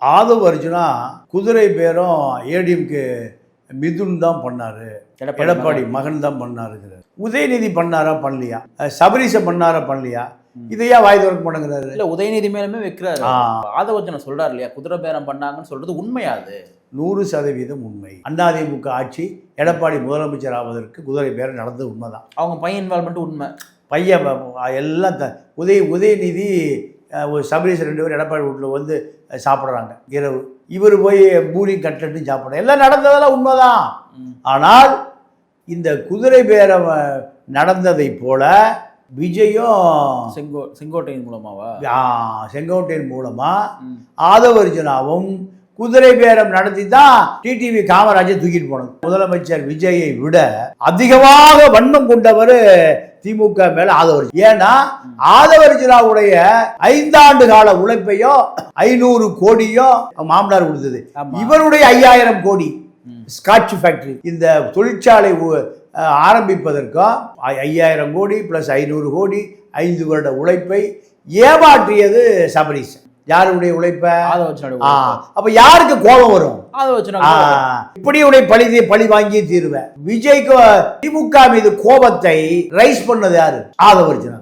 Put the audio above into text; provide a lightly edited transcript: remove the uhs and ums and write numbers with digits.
ஆதவ் அர்ஜுனா குதிரை பேரும் ஏடிஎம்கே மிதுன் தான் பண்ணாரு, எடப்பாடி மகன் தான் பண்ணாருங்கிறார். உதயநிதி பண்ணாரா பண்ணலையா, சபரீச பண்ணாரா பண்ணலையா, இதையா வாய் திறக்க மாட்டேங்கிறாரு. இல்ல உதயநிதி மேலுமே வைக்கிறாரு. ஆதவ் அர்ஜுனா சொல்றாரு இல்லையா, குதிரை பேரம் பண்ணாங்கன்னு சொல்றது உண்மையாது? 100% உண்மை. அதிமுக ஆட்சி எடப்பாடி முதலமைச்சர் ஆவதற்கு குதிரை பேரம் நடந்தது உண்மைதான். அவங்க பையன் இன்வால்மெண்ட் உண்மை. பையன் எல்லாம் உதயநிதி சபரீஷ் 2 பேர் எடப்பாடி வீட்டில் வந்து சாப்பிட்றாங்க இரவு. இவர் போய் பூரி கட்லட்டு சாப்பிட்றாங்க. எல்லாம் நடந்ததெல்லாம் உண்மைதான். ஆனால் இந்த குதிரை பேரம் நடந்ததை போல விஜயும் செங்கோட்டையின் மூலமாவா, செங்கோட்டையின் மூலமா ஆதவ் அர்ஜுனாவும் குதிரை பேரம் நடத்தி தான் டிடிவி காமராஜர் தூக்கிட்டு போனது. முதலமைச்சர் விஜயை விட அதிகமாக வன்மம் கொண்டவர் திமுக மேல ஆதவ் அர்ஜுனா. ஏன்னா ஆதவ் அர்ஜுனாவுடைய 5 ஆண்டு கால உழைப்பையோ 500 கோடியோ மாமனார் கொடுத்தது. இவருடைய 5000 கோடி ஸ்காட்ச் ஃபேக்டரி, இந்த தொழிற்சாலை ஆரம்பிப்பதற்கும் 5000 கோடி பிளஸ் 500 கோடி 5 வருட உழைப்பை ஏமாற்றியது சபரீஷ். யாருடைய உழைப்ப? அப்ப யாருக்கு கோபம் வரும்? இப்படி பழி வாங்கி தீருவேன். விஜய்க்கு திமுக மீது கோபத்தை ரைஸ் பண்ணது யாரு? ஆதவ் அர்ஜுனா.